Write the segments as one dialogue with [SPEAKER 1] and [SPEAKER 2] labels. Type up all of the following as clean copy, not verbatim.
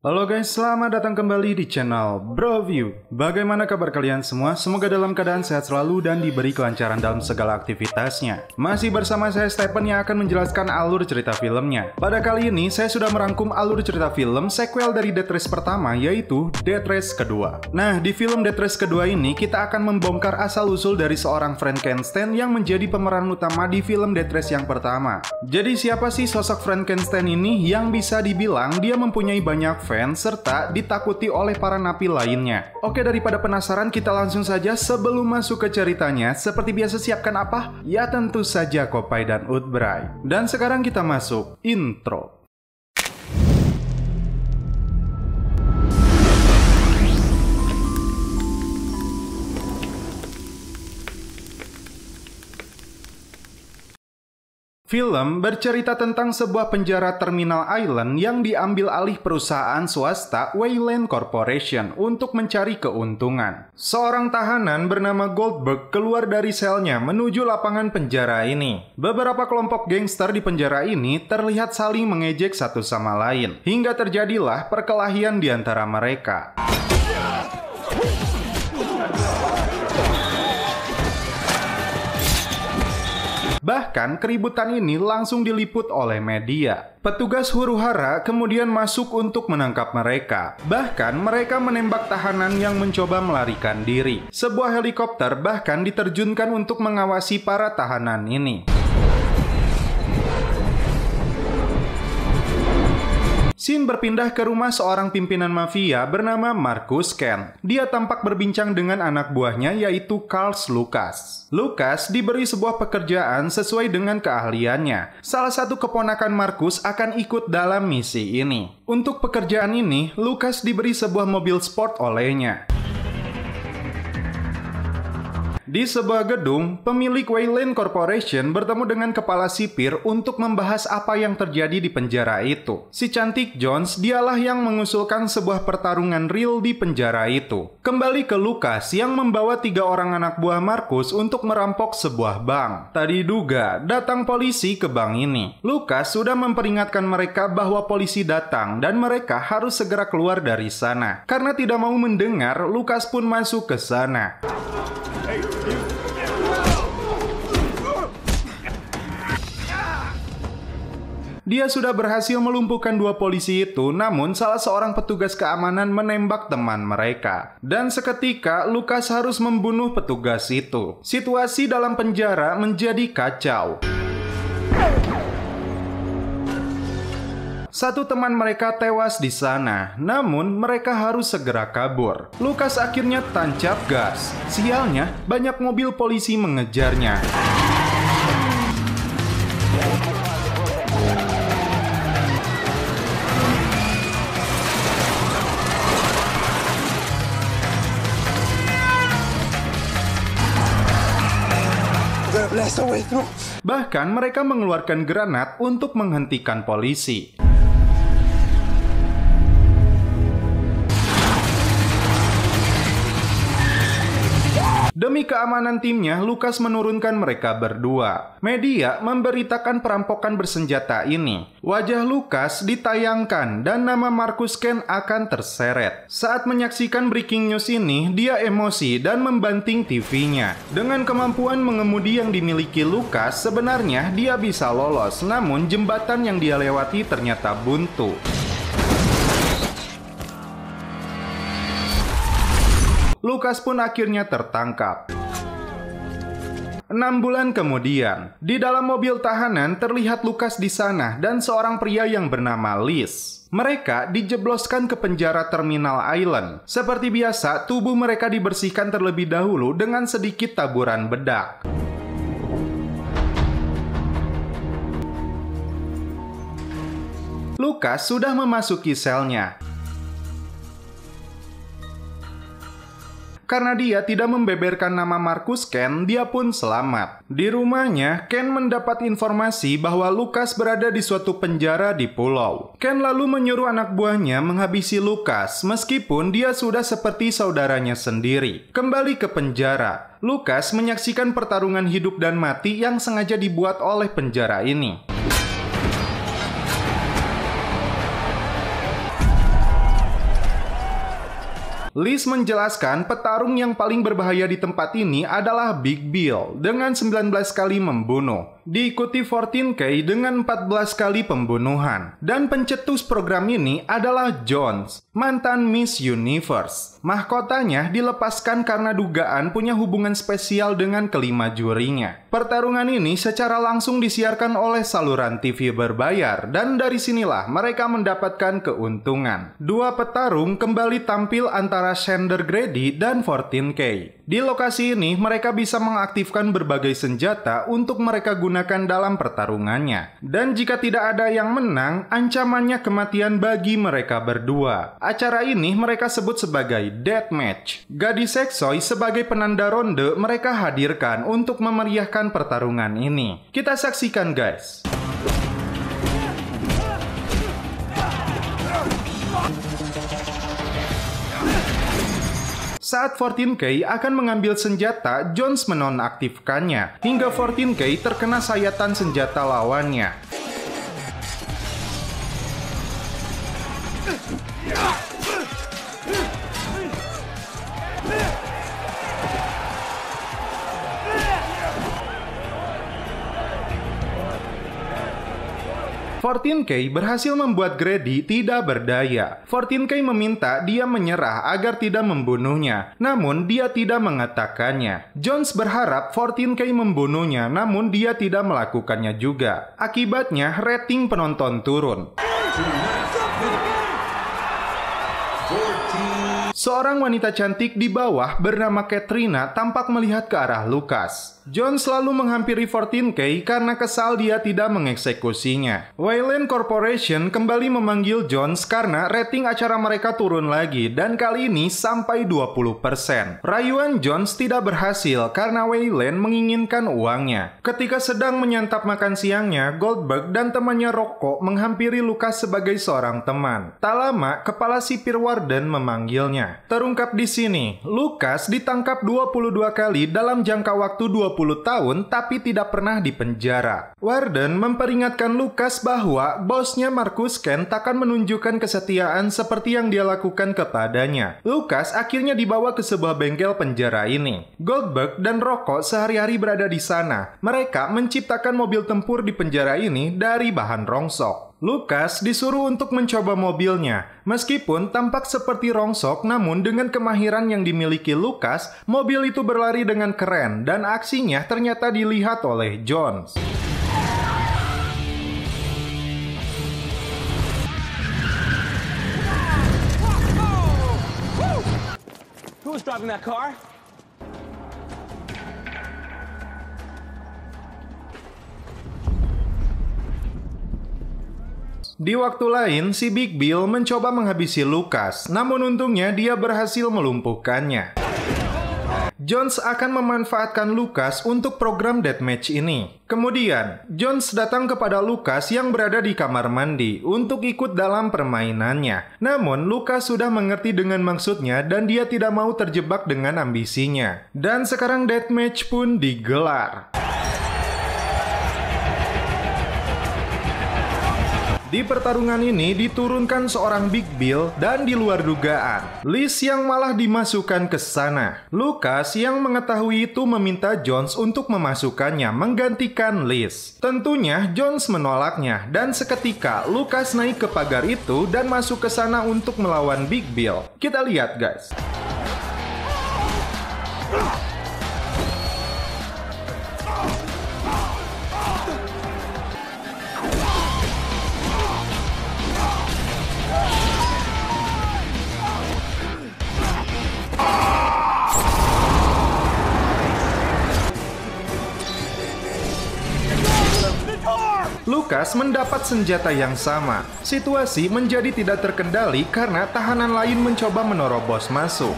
[SPEAKER 1] Halo guys, selamat datang kembali di channel BroView. Bagaimana kabar kalian semua? Semoga dalam keadaan sehat selalu dan diberi kelancaran dalam segala aktivitasnya. Masih bersama saya Stephen yang akan menjelaskan alur cerita filmnya. Pada kali ini saya sudah merangkum alur cerita film sequel dari Death Race pertama, yaitu Death Race kedua. Nah, di film Death Race kedua ini kita akan membongkar asal-usul dari seorang Frankenstein yang menjadi pemeran utama di film Death Race yang pertama. Jadi siapa sih sosok Frankenstein ini yang bisa dibilang dia mempunyai banyak fans serta ditakuti oleh para napi lainnya? Oke, daripada penasaran, kita langsung saja sebelum masuk ke ceritanya. Seperti biasa, siapkan apa? Ya tentu saja Kopai dan Utbray. Dan sekarang kita masuk intro. Film bercerita tentang sebuah penjara Terminal Island yang diambil alih perusahaan swasta Wayland Corporation untuk mencari keuntungan. Seorang tahanan bernama Goldberg keluar dari selnya menuju lapangan penjara ini. Beberapa kelompok gangster di penjara ini terlihat saling mengejek satu sama lain, hingga terjadilah perkelahian di antara mereka. Bahkan keributan ini langsung diliput oleh media. Petugas huru-hara kemudian masuk untuk menangkap mereka. Bahkan mereka menembak tahanan yang mencoba melarikan diri. Sebuah helikopter bahkan diterjunkan untuk mengawasi para tahanan ini. Scene berpindah ke rumah seorang pimpinan mafia bernama Marcus Kent. Dia tampak berbincang dengan anak buahnya yaitu Carl Lucas. Lucas diberi sebuah pekerjaan sesuai dengan keahliannya. Salah satu keponakan Marcus akan ikut dalam misi ini. Untuk pekerjaan ini, Lucas diberi sebuah mobil sport olehnya. Di sebuah gedung, pemilik Wayland Corporation bertemu dengan kepala sipir untuk membahas apa yang terjadi di penjara itu. Si cantik Jones dialah yang mengusulkan sebuah pertarungan real di penjara itu. Kembali ke Lucas yang membawa 3 orang anak buah Marcus untuk merampok sebuah bank. Tadi diduga datang polisi ke bank ini. Lucas sudah memperingatkan mereka bahwa polisi datang dan mereka harus segera keluar dari sana. Karena tidak mau mendengar, Lucas pun masuk ke sana. Dia sudah berhasil melumpuhkan 2 polisi itu, namun salah seorang petugas keamanan menembak teman mereka. Dan seketika, Lucas harus membunuh petugas itu. Situasi dalam penjara menjadi kacau. Satu teman mereka tewas di sana, namun mereka harus segera kabur. Lucas akhirnya tancap gas. Sialnya, banyak mobil polisi mengejarnya. Bahkan mereka mengeluarkan granat untuk menghentikan polisi. Demi keamanan timnya, Lucas menurunkan mereka berdua. Media memberitakan perampokan bersenjata ini. Wajah Lucas ditayangkan dan nama Marcus Kent akan terseret. Saat menyaksikan breaking news ini, dia emosi dan membanting TV-nya. Dengan kemampuan mengemudi yang dimiliki Lucas, sebenarnya dia bisa lolos, namun jembatan yang dia lewati ternyata buntu. Lucas pun akhirnya tertangkap. 6 bulan kemudian, di dalam mobil tahanan terlihat Lucas di sana dan seorang pria yang bernama Liz. Mereka dijebloskan ke penjara Terminal Island. Seperti biasa, tubuh mereka dibersihkan terlebih dahulu dengan sedikit taburan bedak. Lucas sudah memasuki selnya. Karena dia tidak membeberkan nama Marcus Kent, dia pun selamat. Di rumahnya, Kent mendapat informasi bahwa Lucas berada di suatu penjara di pulau. Kent lalu menyuruh anak buahnya menghabisi Lucas, meskipun dia sudah seperti saudaranya sendiri. Kembali ke penjara, Lucas menyaksikan pertarungan hidup dan mati yang sengaja dibuat oleh penjara ini. Liz menjelaskan petarung yang paling berbahaya di tempat ini adalah Big Bill dengan 19 kali membunuh. Diikuti 14K dengan 14 kali pembunuhan. Dan pencetus program ini adalah Jones, mantan Miss Universe. Mahkotanya dilepaskan karena dugaan punya hubungan spesial dengan kelima jurinya. Pertarungan ini secara langsung disiarkan oleh saluran TV berbayar dan dari sinilah mereka mendapatkan keuntungan. Dua petarung kembali tampil antara Xander Grady dan 14K. Di lokasi ini mereka bisa mengaktifkan berbagai senjata untuk mereka gunakan dalam pertarungannya. Dan jika tidak ada yang menang, ancamannya kematian bagi mereka berdua. Acara ini mereka sebut sebagai Deathmatch. Gadis Seksoy sebagai penanda ronde mereka hadirkan untuk memeriahkan pertarungan ini. Kita saksikan guys. Saat 14K akan mengambil senjata, Jones menonaktifkannya, hingga 14K terkena sayatan senjata lawannya. K berhasil membuat Grady tidak berdaya. 14K meminta dia menyerah agar tidak membunuhnya, namun dia tidak mengatakannya. Jones berharap 14K membunuhnya, namun dia tidak melakukannya juga. Akibatnya, rating penonton turun. Seorang wanita cantik di bawah bernama Katrina tampak melihat ke arah Lucas. John selalu menghampiri 14K karena kesal dia tidak mengeksekusinya. Wayland Corporation kembali memanggil Jones karena rating acara mereka turun lagi dan kali ini sampai 20%. Rayuan Jones tidak berhasil karena Wayland menginginkan uangnya. Ketika sedang menyantap makan siangnya, Goldberg dan temannya Rocco menghampiri Lucas sebagai seorang teman. Tak lama, kepala sipir Warden memanggilnya. Terungkap di sini, Lucas ditangkap 22 kali dalam jangka waktu 20 tahun tapi tidak pernah dipenjara. Warden memperingatkan Lucas bahwa bosnya Marcus Kent takkan menunjukkan kesetiaan seperti yang dia lakukan kepadanya. Lucas akhirnya dibawa ke sebuah bengkel penjara ini. Goldberg dan Rocco sehari-hari berada di sana. Mereka menciptakan mobil tempur di penjara ini dari bahan rongsok. Lucas disuruh untuk mencoba mobilnya. Meskipun tampak seperti rongsok, namun dengan kemahiran yang dimiliki Lucas, mobil itu berlari dengan keren dan aksinya ternyata dilihat oleh Jones.
[SPEAKER 2] Who was driving that car?
[SPEAKER 1] Di waktu lain, si Big Bill mencoba menghabisi Lucas, namun untungnya dia berhasil melumpuhkannya. Jones akan memanfaatkan Lucas untuk program deathmatch ini. Kemudian, Jones datang kepada Lucas yang berada di kamar mandi untuk ikut dalam permainannya. Namun, Lucas sudah mengerti dengan maksudnya dan dia tidak mau terjebak dengan ambisinya. Dan sekarang deathmatch pun digelar. Di pertarungan ini diturunkan seorang Big Bill dan di luar dugaan, Liz yang malah dimasukkan ke sana. Lucas yang mengetahui itu meminta Jones untuk memasukkannya menggantikan Liz. Tentunya Jones menolaknya dan seketika Lucas naik ke pagar itu dan masuk ke sana untuk melawan Big Bill. Kita lihat guys. Lucas mendapat senjata yang sama. Situasi menjadi tidak terkendali karena tahanan lain mencoba menerobos masuk.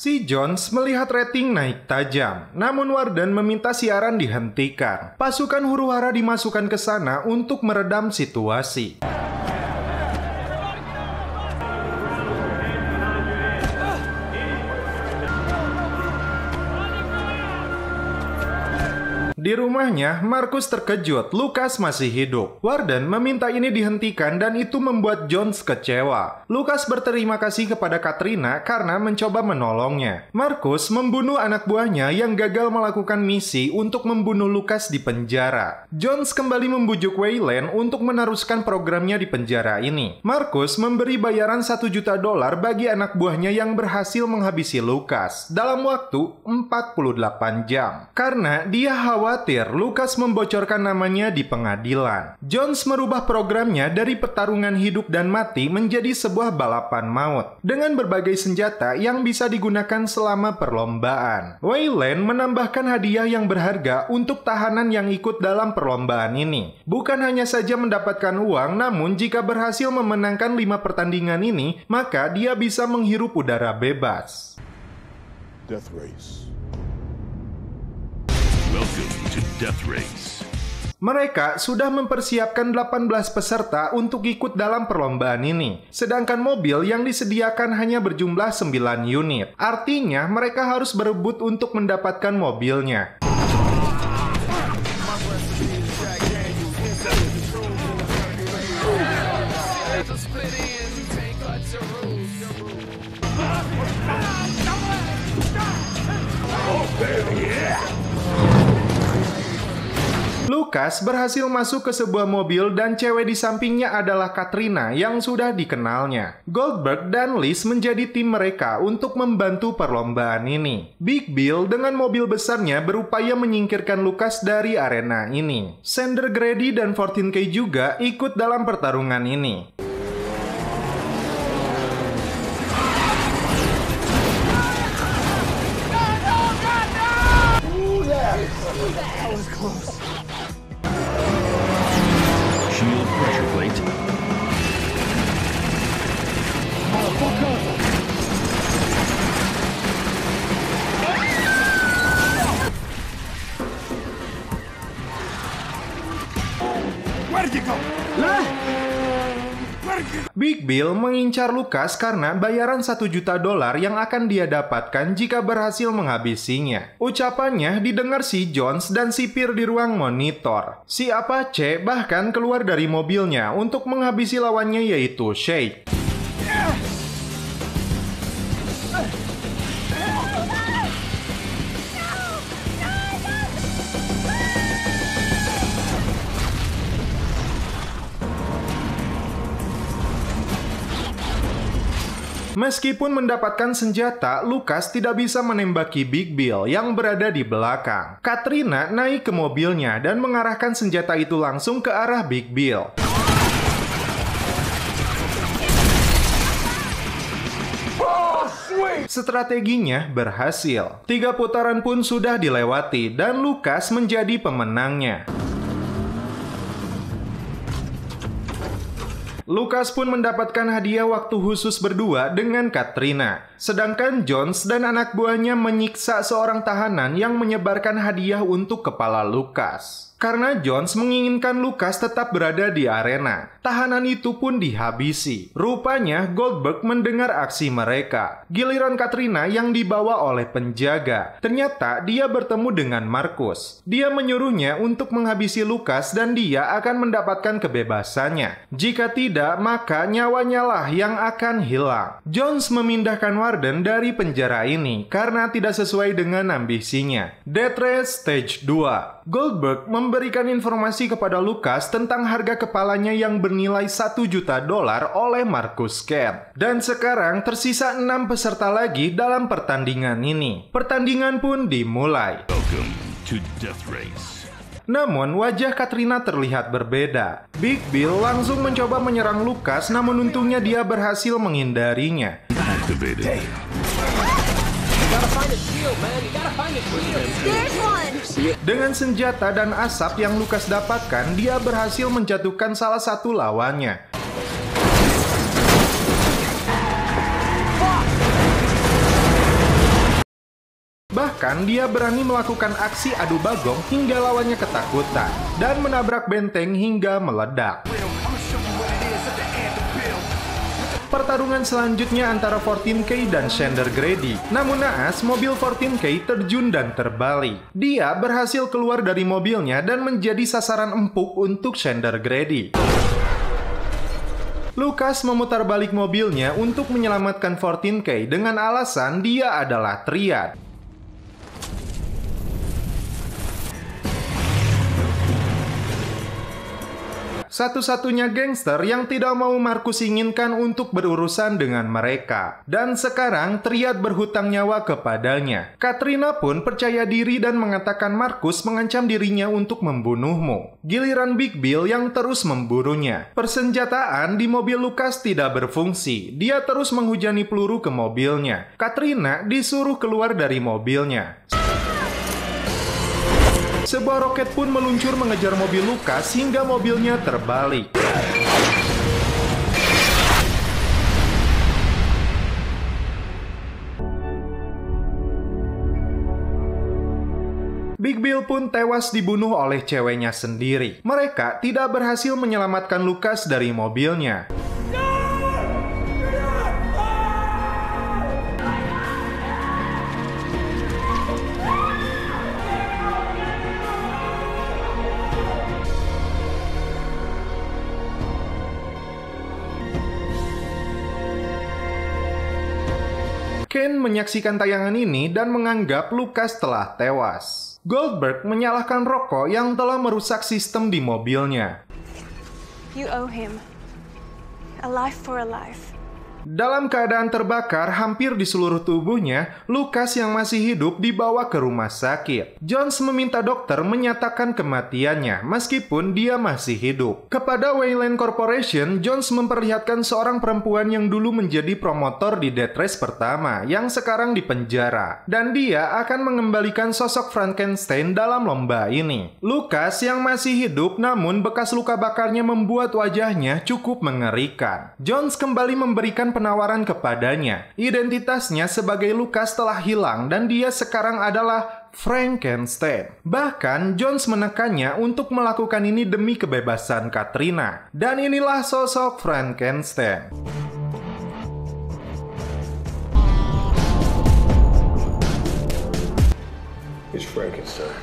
[SPEAKER 1] Si Jones melihat rating naik tajam, namun Warden meminta siaran dihentikan. Pasukan huru-hara dimasukkan ke sana untuk meredam situasi. Di rumahnya, Marcus terkejut Lucas masih hidup. Warden meminta ini dihentikan dan itu membuat Jones kecewa. Lucas berterima kasih kepada Katrina karena mencoba menolongnya. Marcus membunuh anak buahnya yang gagal melakukan misi untuk membunuh Lucas di penjara. Jones kembali membujuk Wayland untuk meneruskan programnya di penjara ini. Marcus memberi bayaran $1 juta bagi anak buahnya yang berhasil menghabisi Lucas dalam waktu 48 jam. Karena dia khawatir Lucas membocorkan namanya di pengadilan. Jones merubah programnya dari pertarungan hidup dan mati menjadi sebuah balapan maut dengan berbagai senjata yang bisa digunakan selama perlombaan. Wayland menambahkan hadiah yang berharga untuk tahanan yang ikut dalam perlombaan ini. Bukan hanya saja mendapatkan uang, namun jika berhasil memenangkan 5 pertandingan ini, maka dia bisa menghirup udara bebas.
[SPEAKER 3] Death Race.
[SPEAKER 4] Welcome to Death Race.
[SPEAKER 1] Mereka sudah mempersiapkan 18 peserta untuk ikut dalam perlombaan ini. Sedangkan mobil yang disediakan hanya berjumlah 9 unit. Artinya mereka harus berebut untuk mendapatkan mobilnya. Lucas berhasil masuk ke sebuah mobil dan cewek di sampingnya adalah Katrina yang sudah dikenalnya. Goldberg dan Liz menjadi tim mereka untuk membantu perlombaan ini. Big Bill dengan mobil besarnya berupaya menyingkirkan Lucas dari arena ini. Sander Grady dan 14K juga ikut dalam pertarungan ini.
[SPEAKER 4] Shield pressure plate.
[SPEAKER 3] Where did you go?
[SPEAKER 1] Big Bill mengincar Lucas karena bayaran $1 juta yang akan dia dapatkan jika berhasil menghabisinya. Ucapannya didengar si Jones dan sipir di ruang monitor. Si Apache bahkan keluar dari mobilnya untuk menghabisi lawannya yaitu Shake. Meskipun mendapatkan senjata, Lucas tidak bisa menembaki Big Bill yang berada di belakang. Katrina naik ke mobilnya dan mengarahkan senjata itu langsung ke arah Big Bill. Strateginya berhasil. 3 putaran pun sudah dilewati dan Lucas menjadi pemenangnya. Lucas pun mendapatkan hadiah waktu khusus berdua dengan Katrina. Sedangkan Jones dan anak buahnya menyiksa seorang tahanan yang menyebarkan hadiah untuk kepala Lucas. Karena Jones menginginkan Lucas tetap berada di arena, tahanan itu pun dihabisi. Rupanya Goldberg mendengar aksi mereka. Giliran Katrina yang dibawa oleh penjaga. Ternyata dia bertemu dengan Marcus. Dia menyuruhnya untuk menghabisi Lucas dan dia akan mendapatkan kebebasannya. Jika tidak, maka nyawanya lah yang akan hilang. Jones memindahkan Warden dari penjara ini karena tidak sesuai dengan ambisinya. Death Race Stage 2. Goldberg memberikan informasi kepada Lucas tentang harga kepalanya yang bernilai $1 juta oleh Marcus Kent. Dan sekarang tersisa 6 peserta lagi dalam pertandingan ini. Pertandingan pun dimulai.
[SPEAKER 4] Welcome to Death Race.
[SPEAKER 1] Namun wajah Katrina terlihat berbeda. Big Bill langsung mencoba menyerang Lucas, namun untungnya dia berhasil menghindarinya.
[SPEAKER 4] Activated.
[SPEAKER 1] Dengan senjata dan asap yang Lucas dapatkan, dia berhasil menjatuhkan salah satu lawannya. Bahkan dia berani melakukan aksi adu bagong hingga lawannya ketakutan dan menabrak benteng hingga meledak. pertarungan selanjutnya antara 14K dan Xander Grady. Namun naas, mobil 14K terjun dan terbalik. Dia berhasil keluar dari mobilnya dan menjadi sasaran empuk untuk Xander Grady. Lucas memutar balik mobilnya untuk menyelamatkan 14K dengan alasan dia adalah triad. Satu-satunya gangster yang tidak mau Marcus inginkan untuk berurusan dengan mereka. Dan sekarang triad berhutang nyawa kepadanya. Katrina pun percaya diri dan mengatakan Marcus mengancam dirinya untuk membunuhmu. Giliran Big Bill yang terus memburunya. Persenjataan di mobil Lucas tidak berfungsi. Dia terus menghujani peluru ke mobilnya. Katrina disuruh keluar dari mobilnya. Sebuah roket pun meluncur mengejar mobil Lucas hingga mobilnya terbalik. Big Bill pun tewas dibunuh oleh ceweknya sendiri. Mereka tidak berhasil menyelamatkan Lucas dari mobilnya. Ken menyaksikan tayangan ini dan menganggap Lucas telah tewas. Goldberg menyalahkan Rocco yang telah merusak sistem di mobilnya.
[SPEAKER 5] You owe him a life for a life.
[SPEAKER 1] Dalam keadaan terbakar hampir di seluruh tubuhnya, Lucas yang masih hidup dibawa ke rumah sakit. Jones meminta dokter menyatakan kematiannya, meskipun dia masih hidup. Kepada Wayland Corporation, Jones memperlihatkan seorang perempuan yang dulu menjadi promotor di Death Race pertama, yang sekarang dipenjara. Dan dia akan mengembalikan sosok Frankenstein dalam lomba ini. Lucas yang masih hidup, namun bekas luka bakarnya membuat wajahnya cukup mengerikan. Jones kembali memberikan penawaran kepadanya. Identitasnya sebagai Lucas telah hilang dan dia sekarang adalah Frankenstein. Bahkan Jones menekannya untuk melakukan ini demi kebebasan Katrina. Dan inilah sosok Frankenstein.
[SPEAKER 3] It's Frankenstein.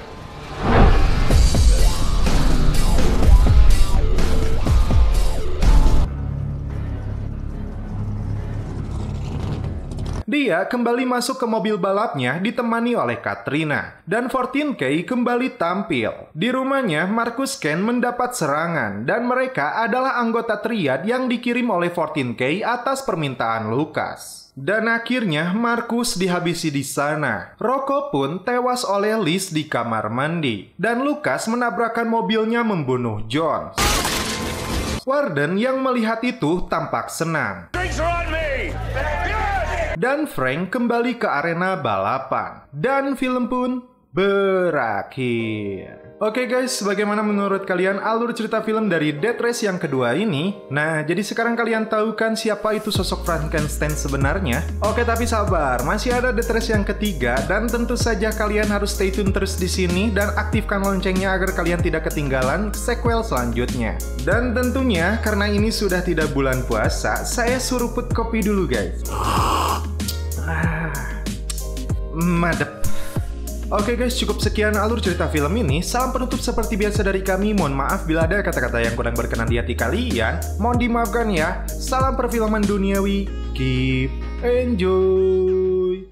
[SPEAKER 1] Dia kembali masuk ke mobil balapnya ditemani oleh Katrina. Dan 14K kembali tampil. Di rumahnya, Marcus Ken mendapat serangan. Dan mereka adalah anggota triad yang dikirim oleh 14K atas permintaan Lucas. Dan akhirnya Marcus dihabisi di sana. Rocco pun tewas oleh Liz di kamar mandi. Dan Lucas menabrakkan mobilnya membunuh Jones. Warden yang melihat itu tampak senang. Dan Frank kembali ke arena balapan. Dan film pun berakhir. Oke guys, bagaimana menurut kalian alur cerita film dari Death Race yang kedua ini? Nah, jadi sekarang kalian tahu kan siapa itu sosok Frankenstein sebenarnya? Oke, tapi sabar, masih ada Death Race yang ketiga dan tentu saja kalian harus stay tune terus di sini dan aktifkan loncengnya agar kalian tidak ketinggalan sequel selanjutnya. Dan tentunya karena ini sudah tidak bulan puasa, saya suruh put kopi dulu guys. Madep. Oke guys, cukup sekian alur cerita film ini. Salam penutup seperti biasa dari kami. Mohon maaf bila ada kata-kata yang kurang berkenan di hati kalian. Mohon dimaafkan ya. Salam perfilman duniawi. Keep enjoy.